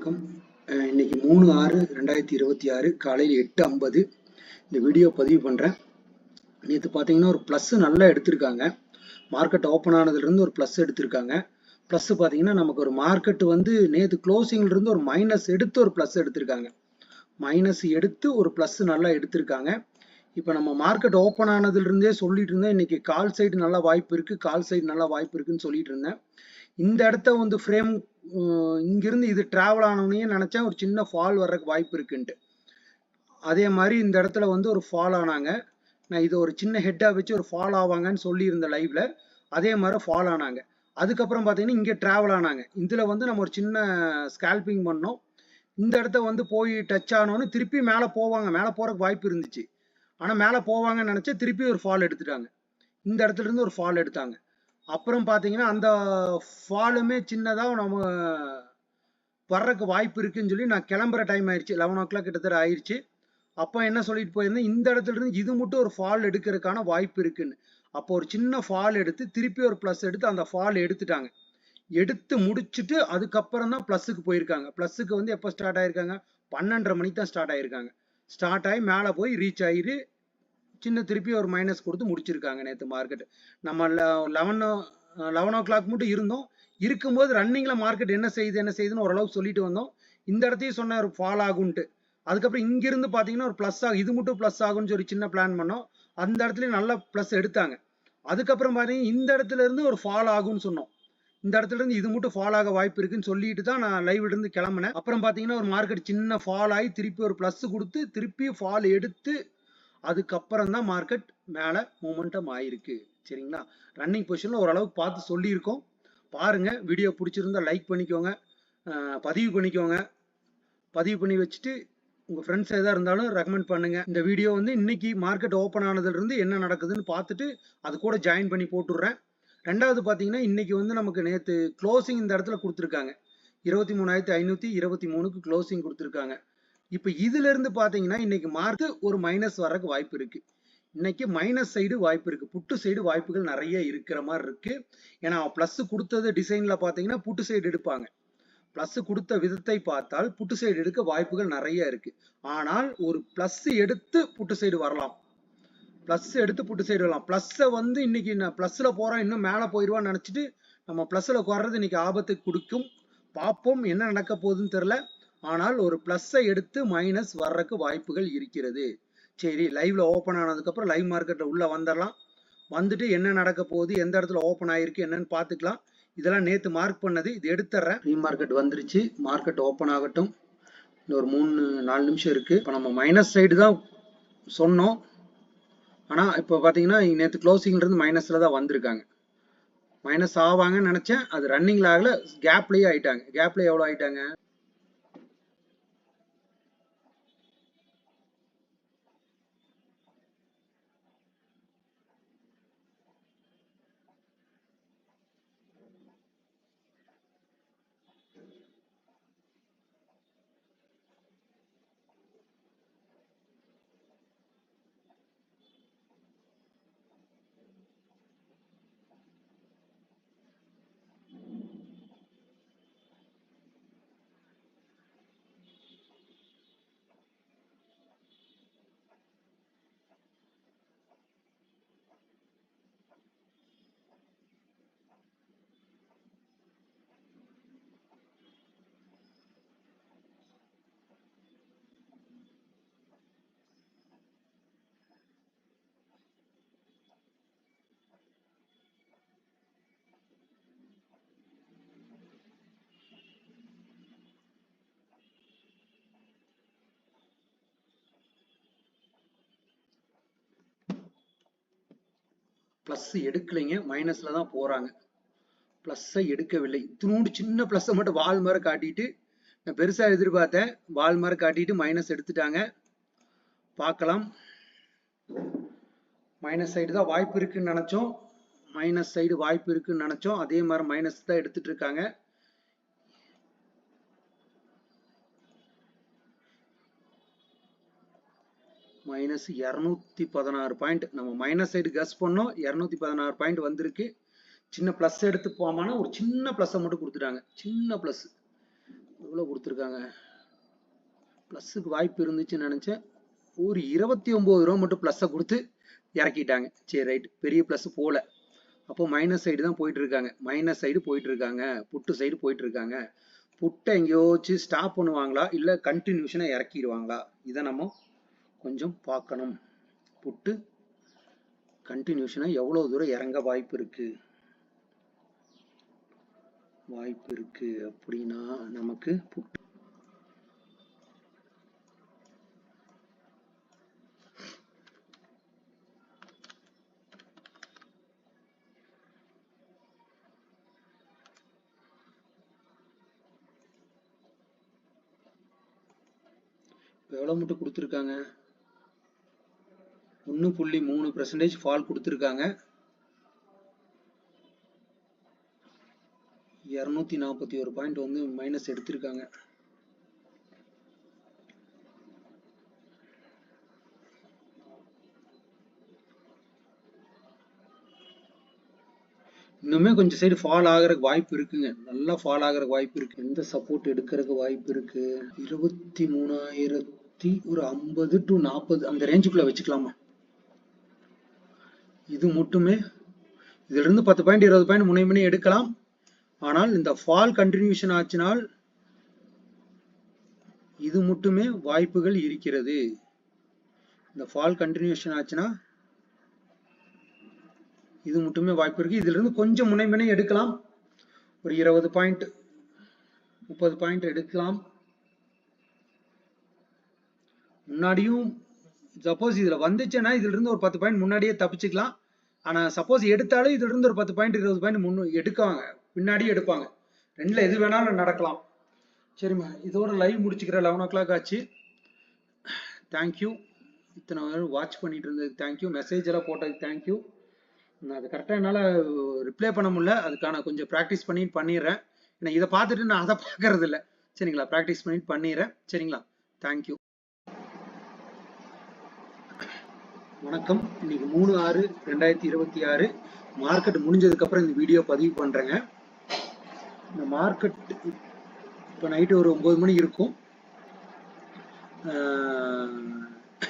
வணக்கம். இன்னைக்கு 3/6/2026 காலையில் 8:50 இந்த வீடியோ பதிவு பண்ணுறேன். நேற்று பார்த்தீங்கன்னா ஒரு ப்ளஸ் நல்லா எடுத்திருக்காங்க. மார்க்கெட் ஓப்பன் ஆனதுலேருந்து ஒரு ப்ளஸ் எடுத்திருக்காங்க. ப்ளஸ் பார்த்தீங்கன்னா நமக்கு ஒரு மார்க்கெட் நேற்று க்ளோசிங்லேருந்து ஒரு மைனஸ் எடுத்து ஒரு ப்ளஸ் எடுத்திருக்காங்க. மைனஸ் எடுத்து ஒரு ப்ளஸ் நல்லா எடுத்திருக்காங்க. இப்போ நம்ம மார்க்கெட் ஓப்பன் ஆனதுலேருந்தே சொல்லிட்டு இருந்தேன், இன்னைக்கு கால் சைடு நல்லா வாய்ப்பு இருக்குது, கால் சைடு நல்லா வாய்ப்பு இருக்குன்னு சொல்லிட்டு இருந்தேன். இந்த இடத்த ஃப்ரேம் இங்கிருந்து இது டிராவல் ஆனவனையே நினைச்சேன் ஒரு சின்ன ஃபால் வர்றதுக்கு வாய்ப்பு இருக்குன்ட்டு. அதே மாதிரி இந்த இடத்துல ஒரு ஃபால் ஆனாங்க. நான் இது ஒரு சின்ன ஹெட்டா வச்சு ஒரு ஃபால் ஆவாங்கன்னு சொல்லியிருந்த லைவ்ல, அதே மாதிரி ஃபால் ஆனாங்க. அதுக்கப்புறம் பார்த்தீங்கன்னா இங்கே டிராவல் ஆனாங்க. இதில் நம்ம ஒரு சின்ன ஸ்கேல்பிங் பண்ணோம். இந்த இடத்த போய் டச் ஆனோன்னு திருப்பி மேலே போவாங்க, மேலே போறதுக்கு வாய்ப்பு இருந்துச்சு. ஆனால் மேலே போவாங்கன்னு நினச்சா திருப்பி ஒரு ஃபால் எடுத்துட்டாங்க. இந்த இடத்துல இருந்து ஒரு ஃபால் எடுத்தாங்க. அப்புறம் பார்த்தீங்கன்னா அந்த ஃபாலுமே சின்னதாக நம்ம வர்றதுக்கு வாய்ப்பு இருக்குன்னு சொல்லி நான் கிளம்புற டைம் ஆயிடுச்சு, 11 o'clock கிட்டத்தட்ட ஆயிடுச்சு. அப்போ என்ன சொல்லிட்டு போயிருந்தேன், இந்த இடத்துல இருந்து இது மட்டும் ஒரு ஃபால் எடுக்கிறதுக்கான வாய்ப்பு இருக்குன்னு. அப்போ ஒரு சின்ன ஃபால் எடுத்து திருப்பி ஒரு ப்ளஸ் எடுத்து அந்த ஃபால் எடுத்துட்டாங்க. எடுத்து முடிச்சுட்டு அதுக்கப்புறம் தான் ப்ளஸுக்கு போயிருக்காங்க. ப்ளஸுக்கு எப்போ ஸ்டார்ட் ஆயிருக்காங்க, 12:30 மணிக்கு தான் ஸ்டார்ட் ஆயிருக்காங்க. ஸ்டார்ட் ஆகி மேலே போய் ரீச் ஆகிரு சின்ன திருப்பி ஒரு மைனஸ் கொடுத்து முடிச்சிருக்காங்க. நேற்று மார்க்கெட் நம்ம 11 o'clock மட்டும் இருந்தோம். இருக்கும்போது ரன்னிங்ல மார்க்கெட் என்ன செய்யுதுன்னு ஓரளவு சொல்லிட்டு வந்தோம். இந்த இடத்தையும் சொன்ன ஒரு ஃபால் ஆகும்ட்டு. அதுக்கப்புறம் இங்கிருந்து பார்த்தீங்கன்னா ஒரு ப்ளஸ் ஆகும், இது மட்டும் ப்ளஸ் ஆகும்னு சொல்லி சின்ன பிளான் பண்ணோம். அந்த இடத்துலயும் நல்ல ப்ளஸ் எடுத்தாங்க. அதுக்கப்புறம் பார்த்தீங்கன்னா இந்த இடத்துல இருந்து ஒரு ஃபால் ஆகும்னு சொன்னோம். இந்த இடத்துல இருந்து இது மட்டும் ஃபால் ஆக வாய்ப்பு இருக்குன்னு சொல்லிட்டு தான் நான் லைவ்ல இருந்து கிளம்பினேன். அப்புறம் பார்த்தீங்கன்னா ஒரு மார்க்கெட் சின்ன ஃபால் ஆகி திருப்பி ஒரு ப்ளஸ் கொடுத்து திருப்பி ஃபால் எடுத்து அதுக்கப்புறம் தான் மார்க்கெட் மேலே மூமெண்டம் ஆயிருக்கு. சரிங்களா? ரன்னிங் பொசிஷன்ல ஓரளவுக்கு பார்த்து சொல்லியிருக்கோம். பாருங்க, வீடியோ பிடிச்சிருந்தா லைக் பண்ணிக்கோங்க, பதிவு பண்ணிக்கோங்க. பதிவு பண்ணி வச்சுட்டு உங்க ஃப்ரெண்ட்ஸ் எதா இருந்தாலும் ரெக்கமெண்ட் பண்ணுங்க. இந்த வீடியோ இன்னைக்கு மார்க்கெட் ஓப்பன் ஆனதுல இருந்து என்ன நடக்குதுன்னு பார்த்துட்டு அது கூட ஜாயின் பண்ணி போட்டுடுறேன். ரெண்டாவது பார்த்தீங்கன்னா இன்னைக்கு நமக்கு நேற்று க்ளோசிங் இந்த இடத்துல கொடுத்துருக்காங்க. 23,523க்கு க்ளோசிங் கொடுத்துருக்காங்க. இப்போ இதுல இருந்து பாத்தீங்கன்னா இன்னைக்கு மார்க்கெட் ஒரு மைனஸ் வர்றதுக்கு வாய்ப்பு இருக்கு. இன்னைக்கு மைனஸ் சைடு வாய்ப்பு இருக்கு, புட்டு சைடு வாய்ப்புகள் நிறைய இருக்கிற மாதிரி இருக்கு. ஏன்னா பிளஸ் கொடுத்தது டிசைன்ல பாத்தீங்கன்னா புட்டு சைடு எடுப்பாங்க. பிளஸ் கொடுத்த விதத்தை பார்த்தால் புட்டு சைடு எடுக்க வாய்ப்புகள் நிறைய இருக்கு. ஆனால் ஒரு பிளஸ் எடுத்து புட்டு சைடு வரலாம், பிளஸ் எடுத்து புட்டு சைடு வரலாம். பிளஸ்ஸை இன்னைக்கு நான் பிளஸ்ல போறோம், இன்னும் மேலே போயிடுவான்னு நினைச்சிட்டு நம்ம பிளஸ்ல குறைறது இன்னைக்கு ஆபத்து கொடுக்கும். பார்ப்போம் என்ன நடக்க போகுதுன்னு தெரியல. ஆனால் ஒரு பிளஸ்ஸை எடுத்து மைனஸ் வர்றதுக்கு வாய்ப்புகள் இருக்கிறது. சரி, லைவ்ல ஓப்பன் ஆனதுக்கு அப்புறம் லைவ் மார்க்கெட்ல உள்ள வந்துடலாம். வந்துட்டு என்ன நடக்க போகுது, எந்த இடத்துல ஓப்பன் ஆயிருக்கு என்னன்னு பார்த்துக்கலாம். இதெல்லாம் நேற்று மார்க் பண்ணது, இது எடுத்துறேன். ப்ரீ மார்க்கெட் வந்துருச்சு, மார்க்கெட் ஓப்பன் ஆகட்டும். இன்னும் ஒரு 3-4 நிமிஷம் இருக்கு. இப்போ நம்ம மைனஸ் சைடு தான் சொன்னோம். ஆனால் இப்போ பார்த்தீங்கன்னா நேற்று க்ளோசிங்ல இருந்து மைனஸ்ல தான் வந்திருக்காங்க. மைனஸ் ஆவாங்கன்னு நினைச்சேன், அது ரன்னிங்ல ஆகல, கேப்லயே ஆயிட்டாங்க. கேப்ல எவ்வளோ ஆயிட்டாங்க, பிளஸ் எடுக்கலைங்க, மைனஸ்ல தான் போறாங்க. பிளஸ்ஸை எடுக்கவில்லை, இத்தினோண்டு சின்ன பிளஸ்ஸை மட்டும் வால் மாதிரி காட்டிட்டு, நான் பெருசா எதிர்பார்த்தேன், வால் மாதிரி காட்டிட்டு மைனஸ் எடுத்துட்டாங்க. பார்க்கலாம். மைனஸ் சைடு தான் வாய்ப்பு இருக்குன்னு நினைச்சோம், மைனஸ் சைடு வாய்ப்பு இருக்குன்னு நினைச்சோம், அதே மாதிரி மைனஸ் தான் எடுத்துட்டு இருக்காங்க. மைனஸ் 216 பாயிண்ட் நம்ம மைனஸ் சைடு கஸ் பண்ணோம், 216 பாயிண்ட் வந்திருக்கு. சின்ன பிளஸ் எடுத்து போமானா ஒரு சின்ன பிளஸ் மட்டும் கொடுத்துட்டாங்க, சின்ன பிளஸ். எவ்வளவு கொடுத்துருக்காங்க? பிளஸுக்கு வாய்ப்பு இருந்துச்சுன்னு நினைச்சேன். ஒரு 29 ரூபா மட்டும் பிளஸை கொடுத்து இறக்கிட்டாங்க. சரி ரைட், பெரிய பிளஸ் போல. அப்போ மைனஸ் சைடு தான் போயிட்டு இருக்காங்க. மைனஸ் சைடு போயிட்டு இருக்காங்க, புட்டு சைடு போயிட்டு இருக்காங்க. புட்டை எங்கேயோச்சு ஸ்டாப் பண்ணுவாங்களா இல்லை கண்டினியூஷனாக இறக்கிடுவாங்களா? இதை நம்ம கொஞ்சம் பார்க்கணும். புட்டு கண்டினியூஷனாக எவ்வளோ தூரம் இறங்க வாய்ப்பு இருக்கு அப்படின்னா நமக்கு புட்டு எவ்வளவு மட்டும் கொடுத்துருக்காங்க? 1.3% ஃபால் கொடுத்துருக்காங்க. 241 பாயிண்ட் வந்து மைனஸ் எடுத்திருக்காங்க. இன்னுமே கொஞ்சம் சைடு ஃபால் ஆகிறதுக்கு வாய்ப்பு இருக்குங்க. நல்லா ஃபால் ஆகிறதுக்கு வாய்ப்பு இருக்கு. எந்த சப்போர்ட் எடுக்கிறதுக்கு வாய்ப்பு இருக்கு? 23,050 to 40 அந்த ரேஞ்சுக்குள்ள வச்சுக்கலாமா? இது மட்டுமே இதுல இருந்து 10 பாயிண்ட் 20 பாயிண்ட் முனை மணி எடுக்கலாம். ஆனால் இந்த ஃபால் கண்டினியூஷன் ஆச்சினால் இது மட்டுமே வாய்ப்புகள் இருக்கிறது. இந்த ஃபால் கண்டினியூஷன் ஆச்சுன்னா இது மட்டுமே வாய்ப்பு இருக்கு. இதுல இருந்து கொஞ்சம் முனை மணி எடுக்கலாம். ஒரு 20 பாயிண்ட் 30 பாயிண்ட் எடுக்கலாம். முன்னாடியும் சப்போஸ் இதுல வந்துச்சுன்னா இதுல இருந்து ஒரு 10 பாயிண்ட் முன்னாடியே தப்பிச்சுக்கலாம். ஆனா சப்போஸ் எடுத்தாலும் இதுல இருந்து ஒரு 10 பாயிண்ட் 20 பாயிண்ட் எடுக்காங்க, பின்னாடியே எடுப்பாங்க. ரெண்டுல எது வேணாலும் நடக்கலாம். சரிம்மா, இதோட லைவ் முடிச்சுக்கிற 11 o'clock ஆச்சு. தேங்க்யூ, இத்தனை நேரம் வாட்ச் பண்ணிட்டு இருந்ததுக்கு தேங்க்யூ, மெசேஜ் எல்லாம் போட்டதுக்கு தேங்க்யூ. நான் அது கரெக்டாக என்னால் ரிப்ளை பண்ண முடியல, அதுக்கான கொஞ்சம் ப்ராக்டிஸ் பண்ணிடுறேன். ஏன்னா இதை பார்த்துட்டு நான் அதை பார்க்கறது இல்லை. சரிங்களா, ப்ராக்டிஸ் பண்ணிடுறேன். சரிங்களா, தேங்க்யூ. வணக்கம். இன்னைக்கு 3/6/2026 மார்க்கெட் முடிஞ்சதுக்கப்புறம் இந்த வீடியோ பதிவு பண்ணுறேங்க. இந்த மார்க்கெட் இப்போ நைட்டு ஒரு 9 மணி இருக்கும்.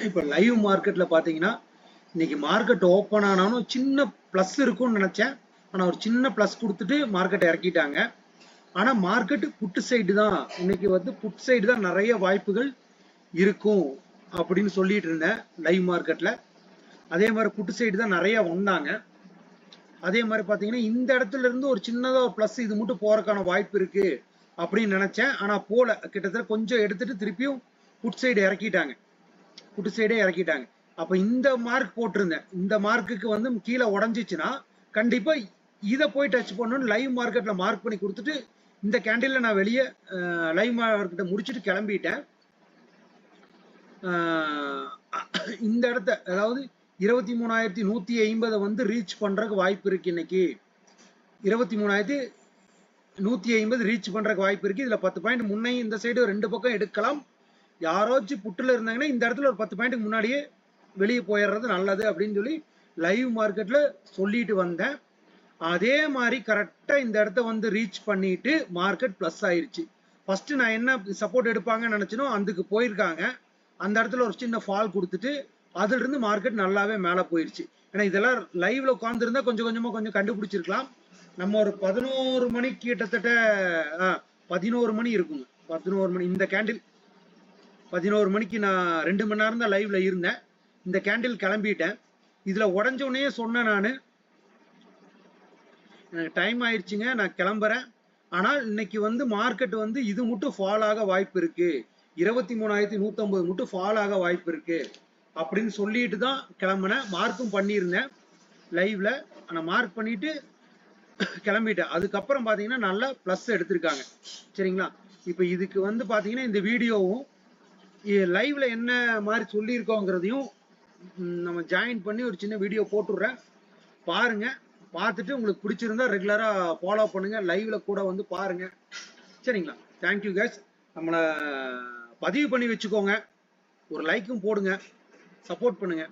இப்போ லைவ் மார்க்கெட்டில் பார்த்தீங்கன்னா இன்னைக்கு மார்க்கெட் ஓப்பன் ஆனாலும் சின்ன ப்ளஸ் இருக்கும்னு நினச்சேன். ஆனால் ஒரு சின்ன ப்ளஸ் கொடுத்துட்டு மார்க்கெட்டை இறக்கிட்டாங்க. ஆனால் மார்க்கெட் புட்டு சைடு தான், இன்னைக்கு வந்து புட் சைடு தான் நிறைய வாய்ப்புகள் இருக்கும் அப்படின்னு சொல்லிட்டு இருந்தேன் லைவ் மார்க்கெட்டில். அதே மாதிரி புட்டு சைடு தான் நிறைய வந்தாங்க. அதே மாதிரி பார்த்தீங்கன்னா இந்த இடத்துல இருந்து ஒரு சின்னதாக ஒரு ப்ளஸ் இது மட்டும் போறதுக்கான வாய்ப்பு இருக்கு அப்படின்னு நினைச்சேன். ஆனால் போல, கிட்டத்தட்ட கொஞ்சம் எடுத்துட்டு திருப்பியும் புட் சைடு இறக்கிட்டாங்க, புட்டு சைடே இறக்கிட்டாங்க. அப்போ இந்த மார்க் போட்டிருந்தேன், இந்த மார்க்குக்கு வந்து கீழே உடஞ்சிச்சுன்னா கண்டிப்பா இதை போய் டச் பண்ணணும்னு லைவ் மார்க்கெட்ல மார்க் பண்ணி கொடுத்துட்டு இந்த கேண்டில்ல நான் வெளியே லைவ் மார்க்கெட்டை முடிச்சுட்டு கிளம்பிட்டேன். இந்த இடத்த அதாவது 23,150 வந்து ரீச் பண்றதுக்கு வாய்ப்பு இருக்கு. இன்னைக்கு 23,150 ரீச் பண்றதுக்கு வாய்ப்பு இருக்கு. இதுல 10 பாயிண்ட் முன்னே இந்த சைடு 2 பக்கம் எடுக்கலாம். யாராச்சும் புட்டுல இருந்தாங்கன்னா இந்த இடத்துல ஒரு 10 பாயிண்ட் முன்னாடியே வெளியே போயிடுறது நல்லது அப்படின்னு சொல்லி லைவ் மார்க்கெட்ல சொல்லிட்டு வந்தேன். அதே மாதிரி கரெக்டா இந்த இடத்த வந்து ரீச் பண்ணிட்டு மார்க்கெட் பிளஸ் ஆயிருச்சு. ஃபர்ஸ்ட் நான் என்ன சப்போர்ட் எடுப்பாங்கன்னு நினைச்சனோ அதுக்கு போயிருக்காங்க. அந்த இடத்துல ஒரு சின்ன ஃபால் கொடுத்துட்டு அதுல இருந்து மார்க்கெட் நல்லாவே மேல போயிருச்சு. ஏன்னா இதெல்லாம் லைவ்ல உட்கார்ந்து இருந்தா கொஞ்சம் கொஞ்சமா கொஞ்சம் கண்டுபிடிச்சிருக்கலாம். நம்ம ஒரு 11 மணி கிட்டத்தட்ட 11 மணி இருக்குங்க, 11 மணி இந்த கேண்டில் 11 மணிக்கு நான் 2 மணி நேரம் தான் லைவ்ல இருந்தேன். இந்த கேண்டில் கிளம்பிட்டேன். இதுல உடஞ்ச உடனே சொன்னேன் நான், எனக்கு டைம் ஆயிடுச்சுங்க, நான் கிளம்புறேன். ஆனால் இன்னைக்கு வந்து மார்க்கெட் வந்து இது மட்டும் ஃபால் ஆக வாய்ப்பு இருக்கு, 23,150 மட்டும் ஃபால் ஆக வாய்ப்பு இருக்கு அப்படின்னு சொல்லிட்டு தான் கிளம்பினேன். மார்க்கும் பண்ணியிருந்தேன் லைவ்ல. ஆனால் மார்க் பண்ணிட்டு கிளம்பிட்டேன். அதுக்கப்புறம் பார்த்தீங்கன்னா நல்லா ப்ளஸ் எடுத்திருக்காங்க. சரிங்களா, இப்போ இதுக்கு வந்து பார்த்தீங்கன்னா இந்த வீடியோவும் லைவ்ல என்ன மாதிரி சொல்லியிருக்கோங்கிறதையும் நம்ம ஜாயின் பண்ணி ஒரு சின்ன வீடியோ போட்டுடுறேன், பாருங்க. பார்த்துட்டு உங்களுக்கு பிடிச்சிருந்தா ரெகுலரா ஃபாலோ பண்ணுங்க, லைவ்ல கூட வந்து பாருங்க. சரிங்களா, தேங்க்யூ கைஸ். நம்மளை பதிவு பண்ணி வச்சுக்கோங்க, ஒரு லைக்கும் போடுங்க, சப்போர்ட் பண்ணுங்க.